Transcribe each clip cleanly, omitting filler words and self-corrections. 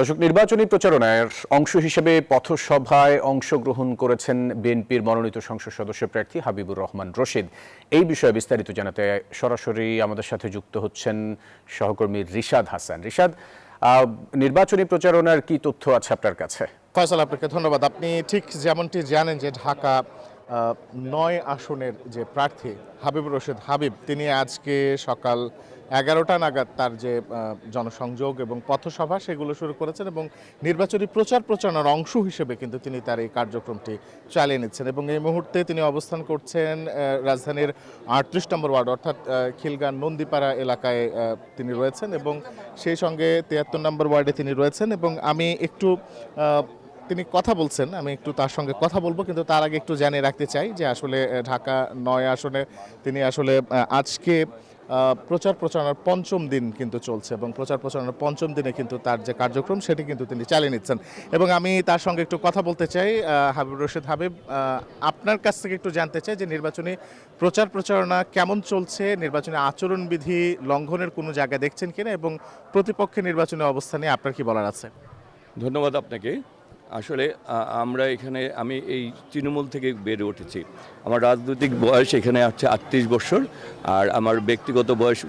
দর্শক, নির্বাচনী প্রচারণার অংশ হিসেবে পথসভায় অংশগ্রহণ করেছেন বিএনপির মনোনীত সংসদ সদস্য প্রার্থী হাবিবুর রহমান রশিদ। এই বিষয়ে বিস্তারিত জানাতে সরাসরি আমাদের সাথে যুক্ত হচ্ছেন সহকর্মী রিশাদ হাসান। রিশাদ, নির্বাচনী প্রচারণার কি তথ্য আছে আপনার কাছে? ফয়সাল, আপনাকে ধন্যবাদ। আপনি ঠিক যেমনটি জানেন যে ঢাকা ৯ আসনের যে প্রার্থী হাবিবুর রশিদ হাবিব, তিনি আজকে সকাল 11টা নাগাদ তার যে জনসংযোগ এবং পথসভা সেগুলো শুরু করেছেন এবং নির্বাচনী প্রচারণার অংশ হিসেবে কিন্তু তিনি তার এই কার্যক্রমটি চালিয়ে নিচ্ছেন এবং এই মুহূর্তে তিনি অবস্থান করছেন রাজধানীর ৩৮ নম্বর ওয়ার্ড অর্থাৎ খিলগাঁও নন্দীপাড়া এলাকায় তিনি রয়েছেন এবং সেই সঙ্গে ৭৩ নম্বর ওয়ার্ডে তিনি রয়েছেন এবং আমি একটু তিনি কথা বলছেন, আমি একটু তার সঙ্গে কথা বলবো, কিন্তু তার আগে একটু জানিয়ে রাখতে চাই যে আসলে ঢাকা ৯ আসনে তিনি আসলে আজকে প্রচারণার পঞ্চম দিন কিন্তু চলছে এবং প্রচারণার পঞ্চম দিনে কিন্তু তার যে কার্যক্রম সেটি কিন্তু তিনি চালিয়ে নিচ্ছেন এবং আমি তার সঙ্গে একটু কথা বলতে চাই। হাবিবুর রশিদ হাবিব, আপনার কাছ থেকে একটু জানতে চাই যে নির্বাচনী প্রচারণা কেমন চলছে, নির্বাচনী আচরণবিধি লঙ্ঘনের কোনো জায়গা দেখছেন কিনা এবং প্রতিপক্ষের নির্বাচনী অবস্থা নিয়ে আপনার কি বলার আছে? ধন্যবাদ আপনাকে। আসলে আমরা এখানে, আমি এই তৃণমূল থেকে বেড়ে উঠেছি। আমার রাজনৈতিক বয়স এখানে হচ্ছে 38 বছর, আর আমার ব্যক্তিগত বয়স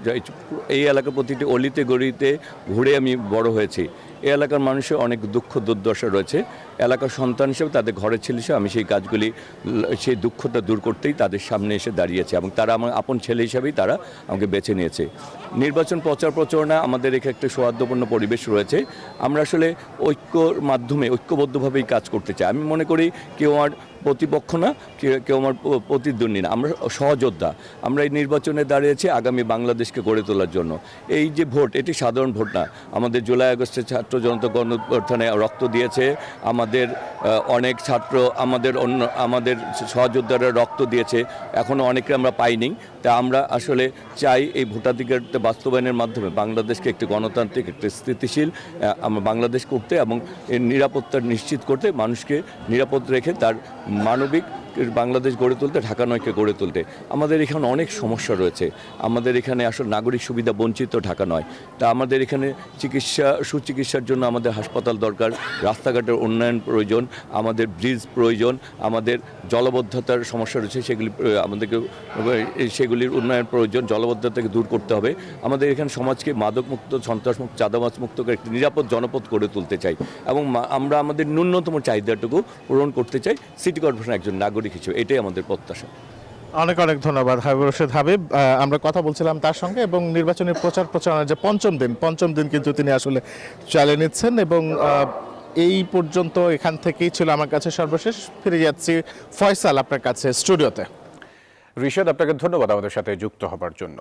এই এলাকার প্রতিটি অলিতে গলিতে ঘুরে আমি বড় হয়েছি। এই এলাকার মানুষের অনেক দুঃখ দুর্দশা রয়েছে। এলাকার সন্তান হিসেবে তাদের ঘরের ছেলে হিসেবে আমি সেই কাজগুলি, সেই দুঃখটা দূর করতেই তাদের সামনে এসে দাঁড়িয়েছে এবং তারা আমার আপন ছেলে হিসাবেই তারা আমাকে বেছে নিয়েছে। নির্বাচন প্রচারণা আমাদের এখানে একটা সৌহার্দ্যপূর্ণ পরিবেশ রয়েছে। আমরা আসলে ঐক্যর মাধ্যমে ঐক্যবদ্ধভাবেই কাজ করতে চাই। আমি মনে করি কেউ আমার প্রতিপক্ষ না, কেউ আমার প্রতিদ্বন্দ্বী না, আমরা সহযোদ্ধা। আমরা এই নির্বাচনে দাঁড়িয়েছি আগামী বাংলাদেশকে গড়ে তোলার জন্য। এই যে ভোট, এটি সাধারণ ভোট না। আমাদের জুলাই আগস্টের ছাত্র জনতা গণঅভ্যুত্থানে রক্ত দিয়েছে, আমাদের অনেক ছাত্র, আমাদের সহযোদ্ধারা রক্ত দিয়েছে, এখনও অনেকে আমরা পাইনি। তা আমরা আসলে চাই এই ভোটাধিকার বাস্তবায়নের মাধ্যমে বাংলাদেশকে একটি গণতান্ত্রিক, একটি স্থিতিশীল আমরা বাংলাদেশ করতে এবং এর নিরাপত্তা নিশ্চিত করতে, মানুষকে নিরাপদ রেখে তার মানবিক বাংলাদেশ গড়ে তুলতে, ঢাকা ৯কে গড়ে তুলতে। আমাদের এখানে অনেক সমস্যা রয়েছে। আমাদের এখানে আসলে নাগরিক সুবিধা বঞ্চিত ঢাকা নয়। তা আমাদের এখানে সুচিকিৎসার জন্য আমাদের হাসপাতাল দরকার, রাস্তাঘাটের উন্নয়ন প্রয়োজন, আমাদের ব্রিজ প্রয়োজন, আমাদের জলবদ্ধতার সমস্যা রয়েছে, সেগুলির উন্নয়ন প্রয়োজন, জলবদ্ধতাকে দূর করতে হবে। আমাদের এখানে সমাজকে মাদকমুক্ত, সন্ত্রাসমুক্ত, চাঁদাবাজমুক্ত একটি নিরাপদ জনপদ গড়ে তুলতে চাই এবং আমরা আমাদের ন্যূনতম চাহিদাটুকু পূরণ করতে চাই সিটি কর্পোরেশন একজন নাগরিক হিসেবে। এটাই আমাদের প্রত্যাশা। অনেক অনেক ধন্যবাদ হাবিবুর রশিদ হাবিব। আমরা কথা বলছিলাম তার সঙ্গে এবং নির্বাচনী প্রচারণার যে পঞ্চম দিন কিন্তু তিনি আসলে চালিয়ে নিচ্ছেন এবং এই পর্যন্ত এখান থেকেই ছিল আমার কাছে সর্বশেষ। ফিরে যাচ্ছি ফয়সাল আপনার কাছে স্টুডিওতে। রিশাদ, আপনাকে ধন্যবাদ আমাদের সাথে যুক্ত হবার জন্য।